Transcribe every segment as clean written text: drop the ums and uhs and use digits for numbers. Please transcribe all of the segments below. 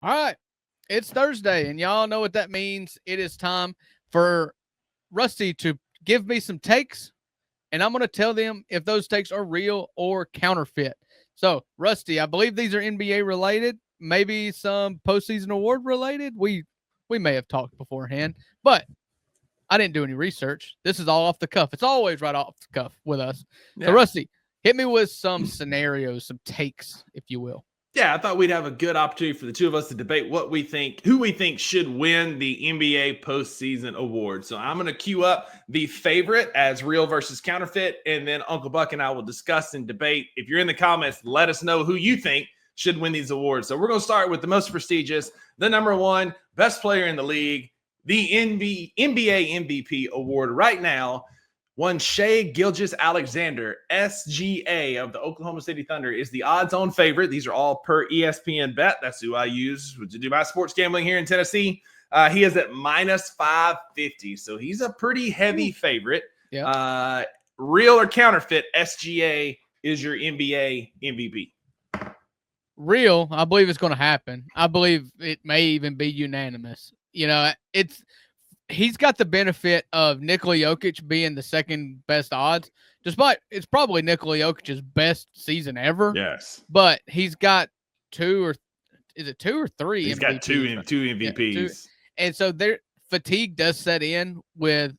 All right. It's Thursday, and y'all know what that means. It is time for Rusty to give me some takes, and I'm going to tell them if those takes are real or counterfeit. So, Rusty, I believe these are NBA related, maybe some postseason award related. We may have talked beforehand, but I didn't do any research. This is all off the cuff. It's always right off the cuff with us. So, Yeah. Rusty, hit me with some scenarios, some takes, if you will. Yeah, I thought we'd have a good opportunity for the two of us to debate who we think should win the NBA Postseason Awards. So I'm going to queue up the favorite as real versus counterfeit, and then Uncle Buck and I will discuss and debate. If you're in the comments, let us know who you think should win these awards. So we're going to start with the most prestigious, the number one best player in the league, the NBA MVP award right now. One Shai Gilgeous-Alexander, SGA of the Oklahoma City Thunder, is the odds-on favorite. These are all per ESPN Bet. That's who I use to do my sports gambling here in Tennessee. He is at minus 550, so he's a pretty heavy favorite. Yeah. Real or counterfeit, SGA is your NBA MVP. Real, I believe it's going to happen. I believe it may even be unanimous. You know, he's got the benefit of Nikola Jokic being the second best odds, despite it's probably Nikola Jokic's best season ever. Yes. But he's got two or three? He's MVPs, got two MVPs. Yeah, and so their fatigue does set in with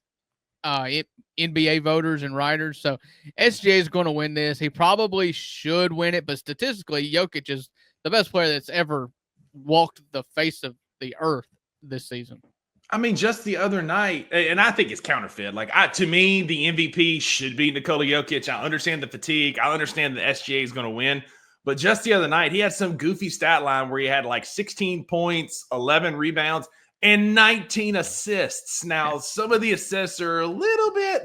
NBA voters and writers. So SGA is going to win this. He probably should win it, but statistically, Jokic is the best player that's ever walked the face of the earth this season. I mean, just the other night, and I think it's counterfeit. To me, the MVP should be Nikola Jokic. I understand the fatigue. I understand that SGA is going to win. But just the other night, he had some goofy stat line where he had 16 points, 11 rebounds, and 19 assists. Now, some of the assists are a little bit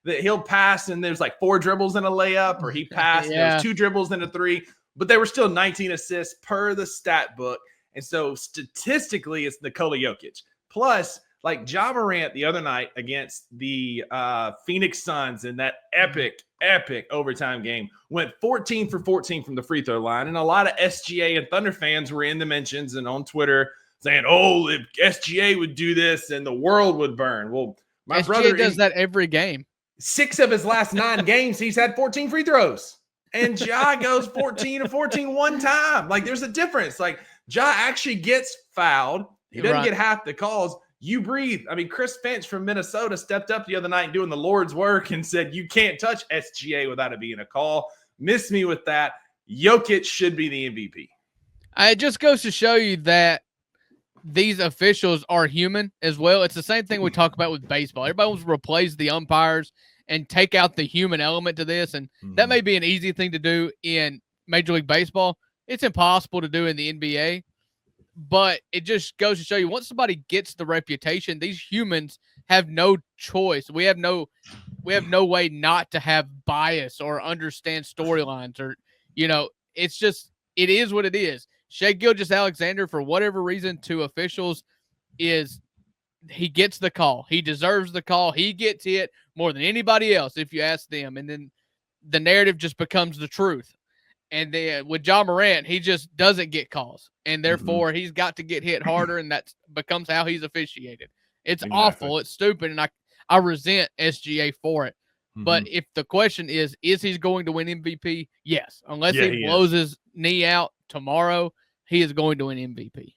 that he'll pass and there's 4 dribbles and a layup, or he passed, there was 2 dribbles and a 3, but they were still 19 assists per the stat book. And so statistically, it's Nikola Jokic. Plus, Ja Morant the other night against the Phoenix Suns in that epic overtime game, went 14 for 14 from the free throw line. And a lot of SGA and Thunder fans were in the mentions and on Twitter saying, oh, if SGA would do this and the world would burn. Well, my brother does that every game. 6 of his last 9 games, he's had 14 free throws. And Ja goes 14 to 14 one time. There's a difference. Ja actually gets fouled. He doesn't get half the calls. You breathe. I mean, Chris Finch from Minnesota stepped up the other night doing the Lord's work and said, you can't touch SGA without it being a call. Miss me with that. Jokic should be the MVP. It just goes to show you that these officials are human as well. It's the same thing we talk about with baseball. Everybody wants to replace the umpires and take out the human element to this. And that may be an easy thing to do in Major League Baseball. It's impossible to do in the NBA. But it just goes to show you, once somebody gets the reputation, these humans have no choice. We have no way not to have bias or understand storylines, or it is what it is. Shai Gilgeous-Alexander, for whatever reason, to officials, he gets the call. He deserves the call. He gets hit more than anybody else if you ask them, and then the narrative just becomes the truth. And then with Ja Morant, he just doesn't get calls. And therefore, he's got to get hit harder, and that becomes how he's officiated. It's awful. It's stupid, and I resent SGA for it. But if the question is he going to win MVP? Yes. Unless he blows his knee out tomorrow, he is going to win MVP.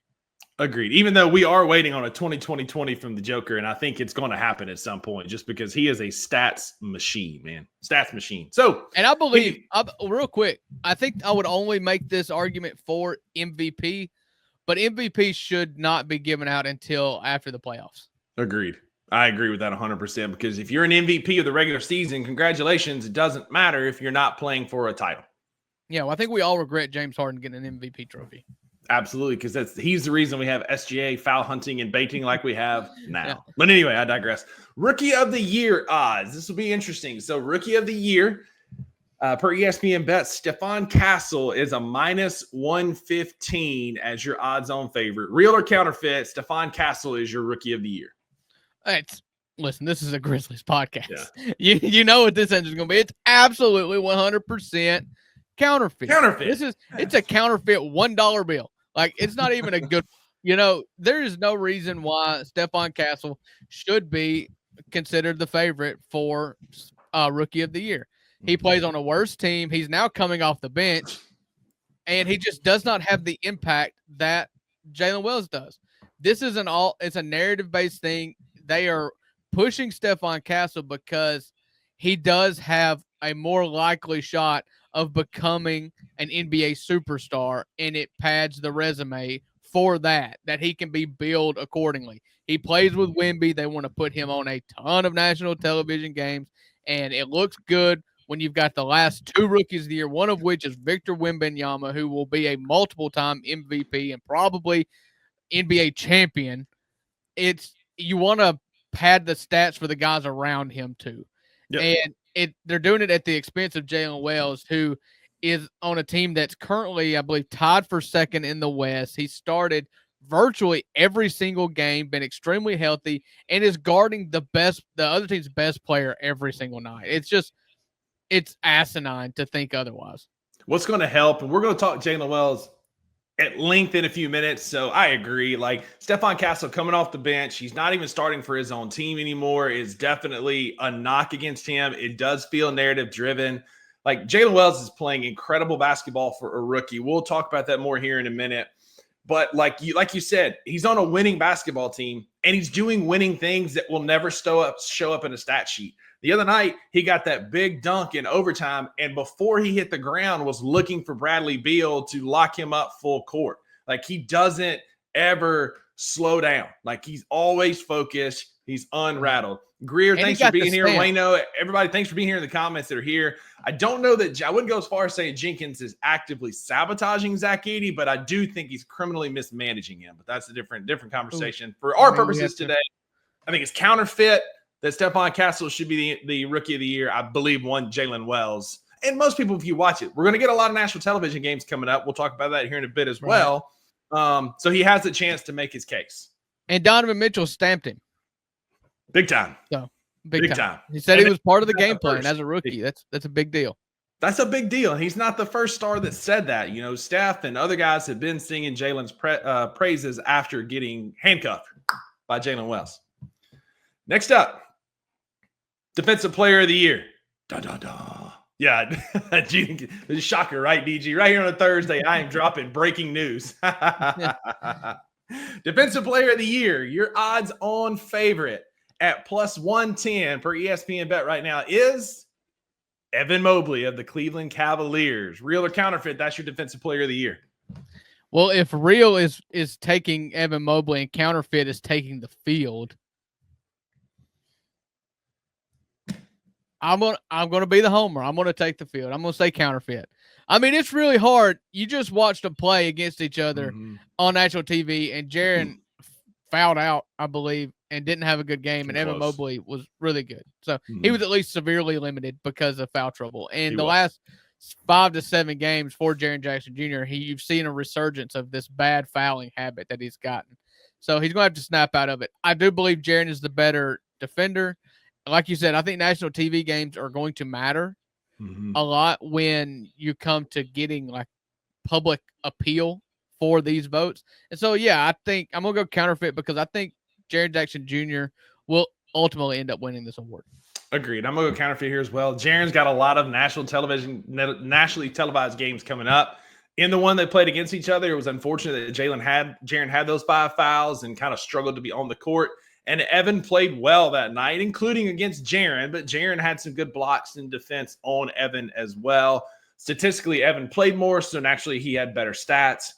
Agreed. Even though we are waiting on a 2020 from the Joker, and I think it's going to happen at some point, just because he is a stats machine, man. Stats machine. So, and I believe, real quick, I think I would only make this argument for MVP, but MVP should not be given out until after the playoffs. Agreed. I agree with that 100%, because if you're an MVP of the regular season, congratulations. It doesn't matter if you're not playing for a title. Yeah, well, I think we all regret James Harden getting an MVP trophy. Absolutely, because he's the reason we have SGA foul hunting and baiting like we have now. Yeah. But anyway, I digress. Rookie of the Year odds. This will be interesting. So Rookie of the Year, per ESPN Bet, Stephon Castle is a minus 115 as your odds-on favorite. Real or counterfeit, Stephon Castle is your Rookie of the Year. Listen, this is a Grizzlies podcast. Yeah. You know what this engine is going to be. It's absolutely 100% counterfeit. Counterfeit. It's a counterfeit $1 bill. Like, it's not even a good. There is no reason why Stephon Castle should be considered the favorite for Rookie of the Year. He plays on a worse team. He's now coming off the bench, and he just does not have the impact that Jalen Wells does. This is it's a narrative-based thing. They are pushing Stephon Castle because he does have a more likely shot of becoming an NBA superstar, and it pads the resume for that he can be billed accordingly. He plays with Wemby. They want to put him on a ton of national television games, and it looks good when you've got the last two rookies of the year, one of which is Victor Wembanyama, who will be a multiple-time MVP and probably NBA champion. You want to pad the stats for the guys around him too. Yep. And they're doing it at the expense of Jalen Wells, who is on a team that's currently, I believe, tied for second in the West. He started virtually every single game, been extremely healthy, and is guarding the other team's best player every single night. It's asinine to think otherwise. What's going to help, and we're going to talk Jalen Wells at length in a few minutes, so I agree. Like, Stephon Castle coming off the bench, he's not even starting for his own team anymore, is definitely a knock against him. It does feel narrative-driven. Like, Jalen Wells is playing incredible basketball for a rookie. We'll talk about that more here in a minute. But like you said, he's on a winning basketball team, and he's doing winning things that will never show up in a stat sheet. The other night, he got that big dunk in overtime, and before he hit the ground was looking for Bradley Beal to lock him up full court. Like, he doesn't ever slow down. Like, he's always focused. He's unrattled. Greer, thanks for being here. Wayno, everybody, thanks for being here in the comments that are here. I don't know that I wouldn't go as far as saying Jenkins is actively sabotaging Zach Edey, but I do think he's criminally mismanaging him. But that's a different conversation. Ooh. For our purposes today, I think it's counterfeit that Stephon Castle should be the rookie of the year. I believe one Jalen Wells. And most people, if you watch it, we're going to get a lot of national television games coming up. We'll talk about that here in a bit as well. So he has a chance to make his case. And Donovan Mitchell stamped him. Big time. So big time. He said he was part of the game plan as a rookie. That's a big deal. That's a big deal. He's not the first star that said that. You know, Steph and other guys have been singing Jalen's praises after getting handcuffed by Jalen Wells. Next up, Defensive Player of the Year. Da da da. Yeah, shocker, right, DG? Right here on a Thursday, I am dropping breaking news. Defensive Player of the Year, your odds-on favorite at plus 110 per ESPN bet right now is Evan Mobley of the Cleveland Cavaliers. Real or counterfeit, that's your Defensive Player of the Year. Well, if real is taking Evan Mobley and counterfeit is taking the field, I'm gonna be the homer. I'm gonna take the field. I'm gonna say counterfeit. I mean, it's really hard. You just watched them play against each other on national TV, and Jaren fouled out, I believe, and didn't have a good game, and Evan Mobley was really good. So he was at least severely limited because of foul trouble. And the last 5 to 7 games for Jaren Jackson Jr., you've seen a resurgence of this bad fouling habit that he's gotten. So he's going to have to snap out of it. I do believe Jaren is the better defender. Like you said, I think national TV games are going to matter a lot when you come to getting like public appeal for these votes. And so, yeah, I think I'm going to go counterfeit because I think Jaren Jackson Jr. will ultimately end up winning this award. Agreed. I'm going to go counterfeit here as well. Jaren's got a lot of nationally televised games coming up. In the one they played against each other, it was unfortunate that Jaren had those 5 fouls and kind of struggled to be on the court. And Evan played well that night, including against Jaren, but Jaren had some good blocks in defense on Evan as well. Statistically, Evan played more, so naturally he had better stats.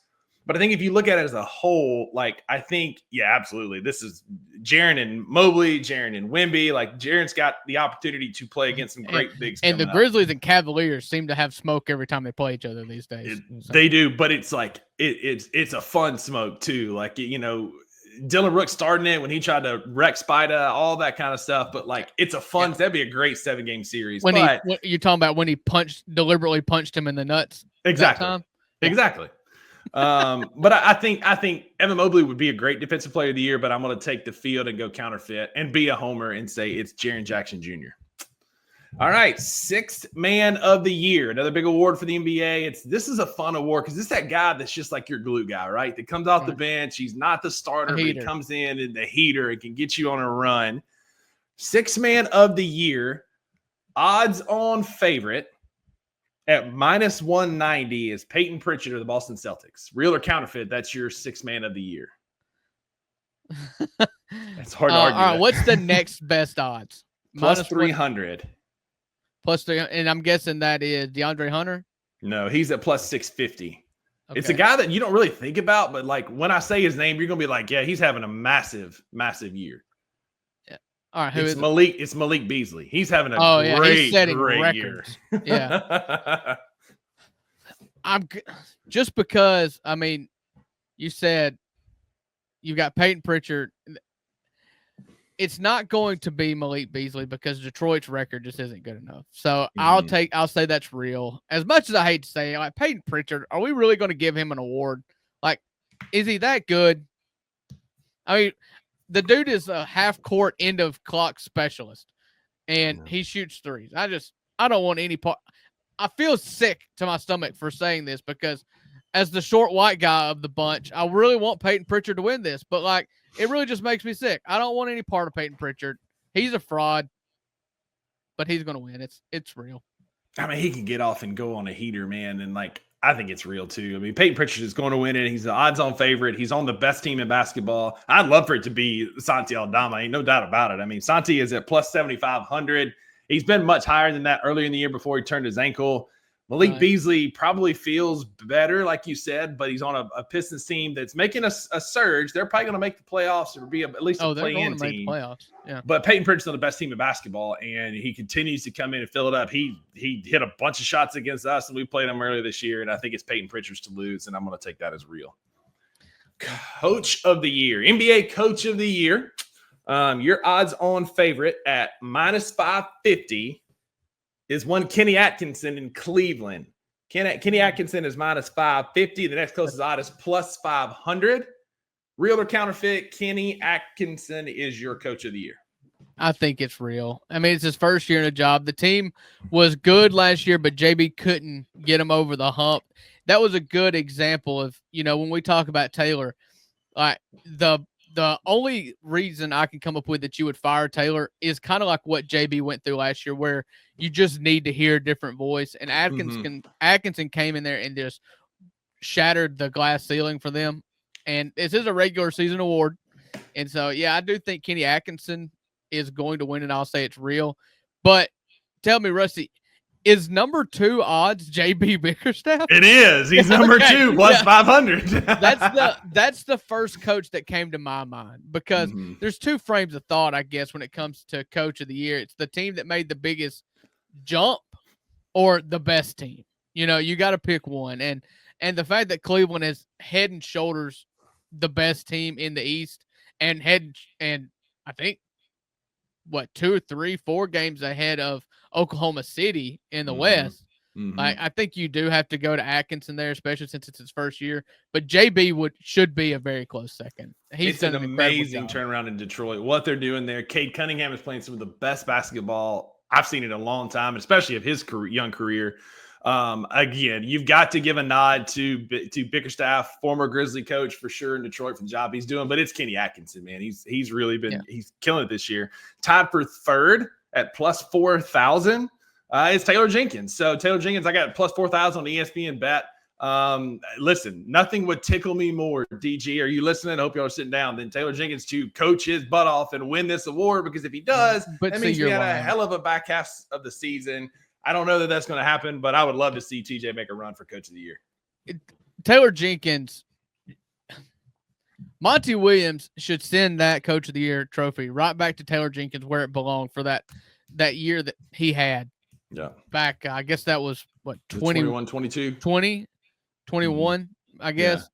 But I think if you look at it as a whole, like, I think, yeah, absolutely. This is Jaren and Mobley, Jaren and Wemby. Like, Jaren's got the opportunity to play against some great bigs. And the Grizzlies and Cavaliers seem to have smoke every time they play each other these days. They do, but it's like, it's a fun smoke too. Like, you know, Dylan Brooks starting it when he tried to wreck Spida, all that kind of stuff. But like, it's a fun, that'd be a great 7-game series. When you're talking about when he deliberately punched him in the nuts. Exactly. Exactly. But I think Evan Mobley would be a great defensive player of the year, but I'm going to take the field and go counterfeit and be a homer and say it's Jaren Jackson Jr. All right, sixth man of the year, another big award for the NBA. This is a fun award because this is that guy that's just like your glue guy, right? That comes off the bench. He's not the starter, but he comes in and the heater and can get you on a run. Sixth man of the year, odds on favorite at minus 190 is Peyton Pritchard of the Boston Celtics. Real or counterfeit, that's your sixth man of the year. It's hard to argue. All right, what's the next best odds? Plus 300. Plus 300, and I'm guessing that is DeAndre Hunter? No, he's at plus 650. Okay. It's a guy that you don't really think about, but like when I say his name, you're going to be like, yeah, he's having a massive, massive year. Yeah. All right, It's Malik Beasley. He's having a great year. Yeah. I'm just because, I mean, you said you've got Peyton Pritchard. It's not going to be Malik Beasley because Detroit's record just isn't good enough. So I'll say that's real. As much as I hate to say it, like Peyton Pritchard, are we really going to give him an award? Like, is he that good? I mean, the dude is a half court end of clock specialist and he shoots threes. I don't want any part. I feel sick to my stomach for saying this because as the short white guy of the bunch, I really want Peyton Pritchard to win this, but like, it really just makes me sick. I don't want any part of Peyton Pritchard. He's a fraud, but he's going to win. It's real. I mean, he can get off and go on a heater, man. And like, I think it's real too. I mean, Peyton Pritchard is going to win it. He's the odds-on favorite. He's on the best team in basketball. I'd love for it to be Santi Aldama. Ain't no doubt about it. I mean, Santi is at plus 7,500. He's been much higher than that earlier in the year before he turned his ankle. Malik Beasley probably feels better, like you said, but he's on a Pistons team that's making a surge. They're probably going to make the playoffs or be at least a play-in team. Playoffs. Yeah. But Peyton Pritchard's on the best team in basketball, and he continues to come in and fill it up. He hit a bunch of shots against us, and we played him earlier this year, and I think it's Peyton Pritchard's to lose, and I'm going to take that as real. Coach of the year, NBA Coach of the Year. Your odds-on favorite at minus 550 is one Kenny Atkinson in Cleveland. Kenny Atkinson is minus 550. The next closest odd is plus 500. Real or counterfeit, Kenny Atkinson is your coach of the year. I think it's real. I mean, it's his first year in a job. The team was good last year, but JB couldn't get him over the hump. That was a good example of, when we talk about Taylor, like the only reason I can come up with that you would fire Taylor is kind of like what JB went through last year, where you just need to hear a different voice. And Atkinson came in there and just shattered the glass ceiling for them. And this is a regular season award. And so, yeah, I do think Kenny Atkinson is going to win, and I'll say it's real. But tell me, Rusty, is number 2 odds JB Bickerstaff? It is. He's number 2 plus 500. That's the first coach that came to my mind because there's 2 frames of thought, I guess, when it comes to coach of the year. It's the team that made the biggest jump or the best team. You got to pick one. And the fact that Cleveland is head and shoulders the best team in the East and I think 2 or 3, 4 games ahead of Oklahoma City in the West. I think you do have to go to Atkinson there, especially since it's his first year. But JB should be a very close second. He's done an amazing turnaround in Detroit. What they're doing there, Cade Cunningham is playing some of the best basketball I've seen in a long time, especially of his young career. Again, you've got to give a nod to Bickerstaff, former Grizzly coach for sure in Detroit for the job he's doing. But it's Kenny Atkinson, man. He's really been he's killing it this year. Tied for third at plus 4,000 is Taylor Jenkins. So Taylor Jenkins, I got plus 4,000 on ESPN bet. Listen, nothing would tickle me more, DG. Are you listening? I hope y'all are sitting down. Then Taylor Jenkins to coach his butt off and win this award, because if he does, that means we had a hell of a back half of the season. I don't know that that's going to happen, but I would love to see TJ make a run for coach of the year. Taylor Jenkins, Monty Williams should send that coach of the year trophy right back to Taylor Jenkins where it belonged for that year that he had. Yeah. Back, I guess that was what, 21, 22, 20, 21, I guess.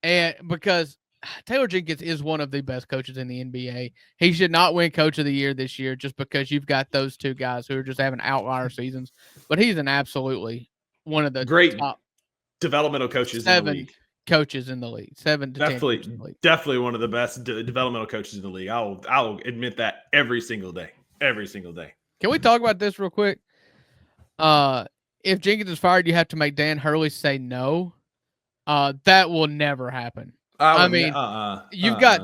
Yeah. And because Taylor Jenkins is one of the best coaches in the NBA. He should not win coach of the year this year just because you've got those 2 guys who are just having outlier seasons. But he's an absolutely one of the great top developmental coaches in the league. Coaches in the league. 7 to 10 coaches in the league. Definitely one of the best developmental coaches in the league. I'll admit that every single day. Every single day. Can we talk about this real quick? If Jenkins is fired, you have to make Dan Hurley say no. That will never happen. I mean, you've got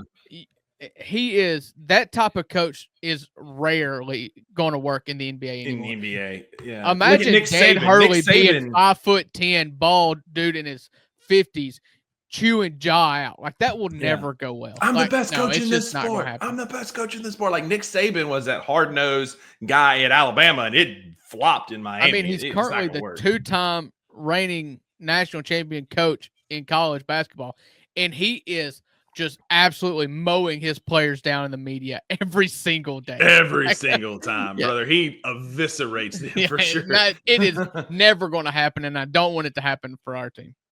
he is that type of coach is rarely going to work in the NBA anymore. In the NBA, yeah. Imagine Dan Hurley being 5'10", bald dude in his 50s, chewing jaw out. Like that will never go well. I'm the best coach in this sport. I'm the best coach in this sport. Like Nick Saban was that hard nosed guy at Alabama, and it flopped in Miami. I mean, he's currently the 2-time reigning national champion coach in college basketball, and he is just absolutely mowing his players down in the media every single day. Every single time, brother. He eviscerates them for sure. It is never going to happen, and I don't want it to happen for our team.